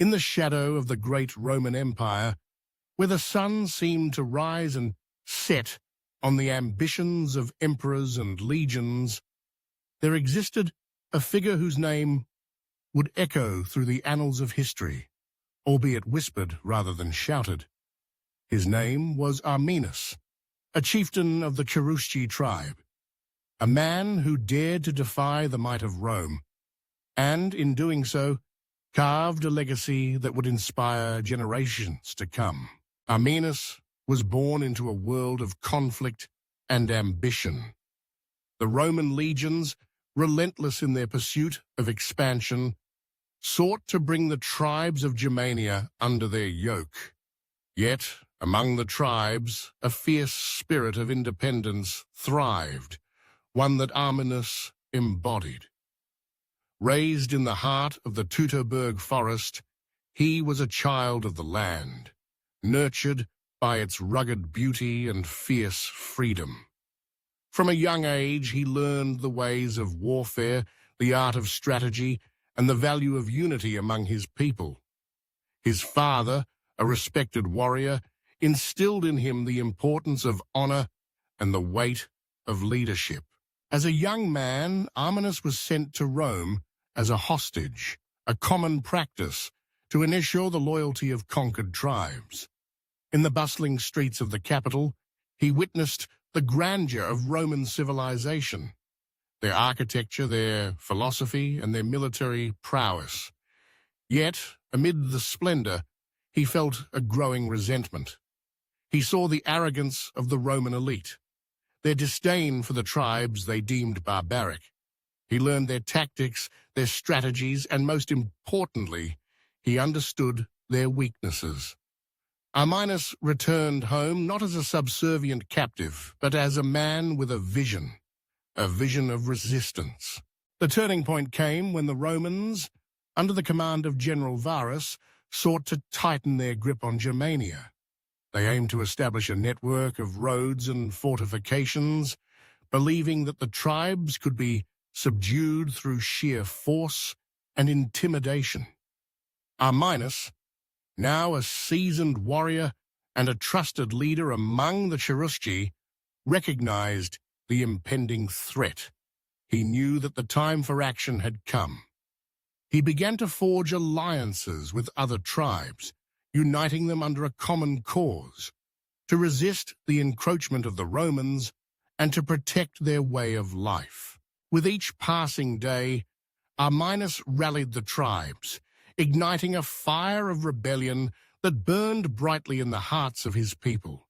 In the shadow of the great Roman Empire, where the sun seemed to rise and set on the ambitions of emperors and legions, there existed a figure whose name would echo through the annals of history, albeit whispered rather than shouted. His name was Arminus, a chieftain of the Cherusci tribe, a man who dared to defy the might of Rome, and, in doing so, carved a legacy that would inspire generations to come. Arminus was born into a world of conflict and ambition. The Roman legions, relentless in their pursuit of expansion, sought to bring the tribes of Germania under their yoke. Yet, among the tribes, a fierce spirit of independence thrived, one that Arminus embodied. Raised in the heart of the Teutoburg forest, he was a child of the land, nurtured by its rugged beauty and fierce freedom. From a young age, he learned the ways of warfare, the art of strategy, and the value of unity among his people. His father, a respected warrior, instilled in him the importance of honor and the weight of leadership. As a young man, Arminus was sent to Rome as a hostage, a common practice to ensure the loyalty of conquered tribes. In the bustling streets of the capital, he witnessed the grandeur of Roman civilization, their architecture, their philosophy, and their military prowess. Yet, amid the splendor, he felt a growing resentment. He saw the arrogance of the Roman elite, their disdain for the tribes they deemed barbaric. He learned their tactics, their strategies, and most importantly, he understood their weaknesses. Arminus returned home not as a subservient captive, but as a man with a vision of resistance. The turning point came when the Romans, under the command of General Varus, sought to tighten their grip on Germania. They aimed to establish a network of roads and fortifications, believing that the tribes could be subdued through sheer force and intimidation. Arminus, now a seasoned warrior and a trusted leader among the Cherusci, recognized the impending threat. He knew that the time for action had come. He began to forge alliances with other tribes, uniting them under a common cause, to resist the encroachment of the Romans and to protect their way of life. With each passing day, Arminus rallied the tribes, igniting a fire of rebellion that burned brightly in the hearts of his people.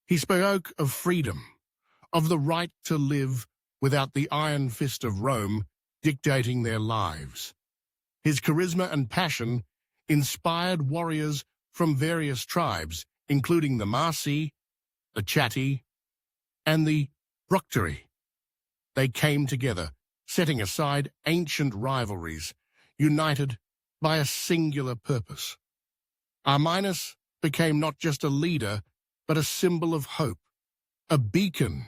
He spoke of freedom, of the right to live without the iron fist of Rome dictating their lives. His charisma and passion inspired warriors from various tribes, including the Marsi, the Chatti, and the Bructeri. They came together, setting aside ancient rivalries, united by a singular purpose. Arminus became not just a leader, but a symbol of hope, a beacon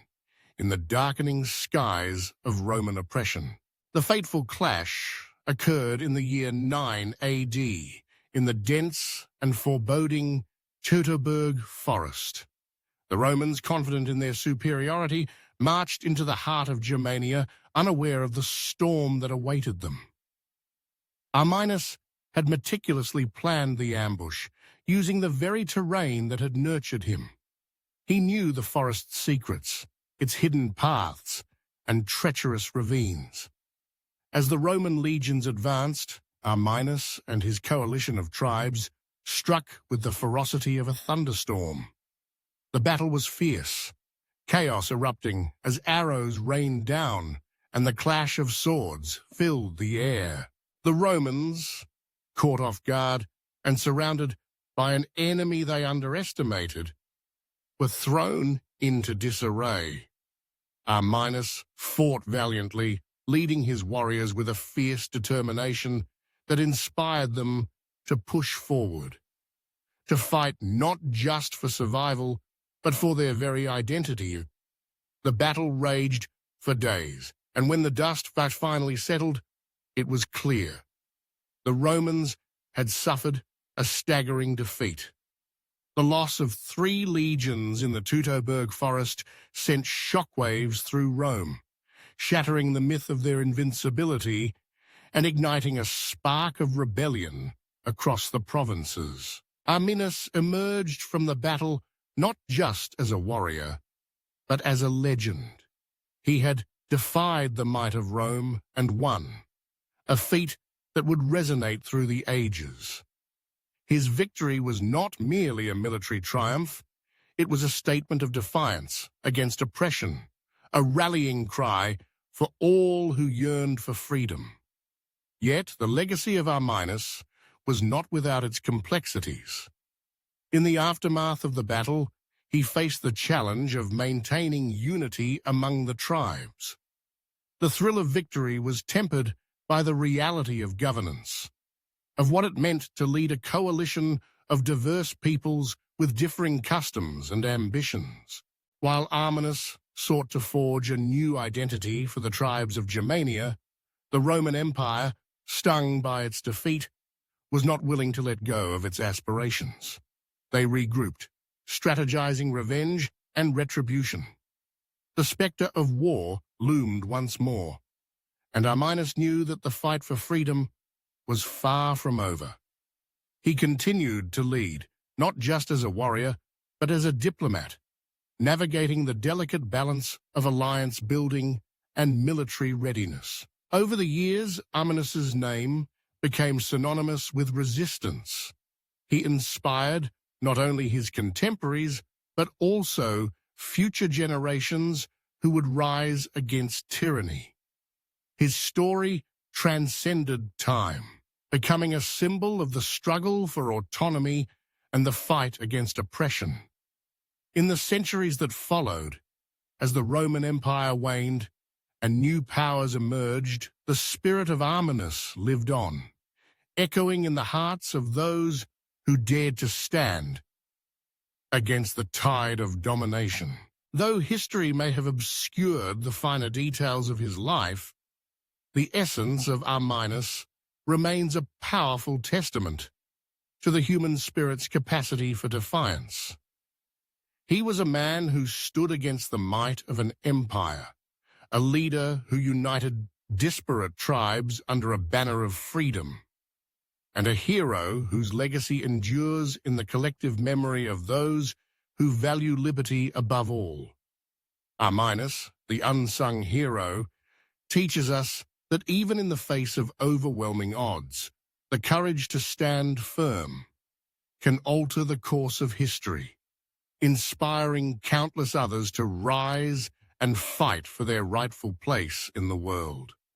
in the darkening skies of Roman oppression. The fateful clash occurred in the year 9 AD in the dense and foreboding Teutoburg forest. The Romans, confident in their superiority, marched into the heart of Germania, unaware of the storm that awaited them. Arminus had meticulously planned the ambush, using the very terrain that had nurtured him. He knew the forest's secrets, its hidden paths, and treacherous ravines. As the Roman legions advanced, Arminus and his coalition of tribes struck with the ferocity of a thunderstorm. The battle was fierce, chaos erupting as arrows rained down and the clash of swords filled the air. The Romans, caught off guard and surrounded by an enemy they underestimated, were thrown into disarray. Arminus fought valiantly, leading his warriors with a fierce determination that inspired them to push forward, to fight not just for survival, but for their very identity. The battle raged for days, and when the dust finally settled, it was clear. The Romans had suffered a staggering defeat. The loss of 3 legions in the Teutoburg forest sent shockwaves through Rome, shattering the myth of their invincibility and igniting a spark of rebellion across the provinces. Arminus emerged from the battle not just as a warrior, but as a legend. He had defied the might of Rome and won, a feat that would resonate through the ages. His victory was not merely a military triumph, it was a statement of defiance against oppression, a rallying cry for all who yearned for freedom. Yet the legacy of Arminus was not without its complexities. In the aftermath of the battle, he faced the challenge of maintaining unity among the tribes. The thrill of victory was tempered by the reality of governance, of what it meant to lead a coalition of diverse peoples with differing customs and ambitions. While Arminus sought to forge a new identity for the tribes of Germania, the Roman Empire, stung by its defeat, was not willing to let go of its aspirations. They regrouped, strategizing revenge and retribution. The specter of war loomed once more, and Arminus knew that the fight for freedom was far from over. He continued to lead, not just as a warrior, but as a diplomat, navigating the delicate balance of alliance building and military readiness. Over the years, Arminus's name became synonymous with resistance. He inspired not only his contemporaries, but also future generations who would rise against tyranny. His story transcended time, becoming a symbol of the struggle for autonomy and the fight against oppression. In the centuries that followed, as the Roman Empire waned and new powers emerged, the spirit of Arminus lived on, echoing in the hearts of those who dared to stand against the tide of domination. Though history may have obscured the finer details of his life, the essence of Arminus remains a powerful testament to the human spirit's capacity for defiance. He was a man who stood against the might of an empire, a leader who united disparate tribes under a banner of freedom, and a hero whose legacy endures in the collective memory of those who value liberty above all. Arminus, the unsung hero, teaches us that even in the face of overwhelming odds, the courage to stand firm can alter the course of history, inspiring countless others to rise and fight for their rightful place in the world.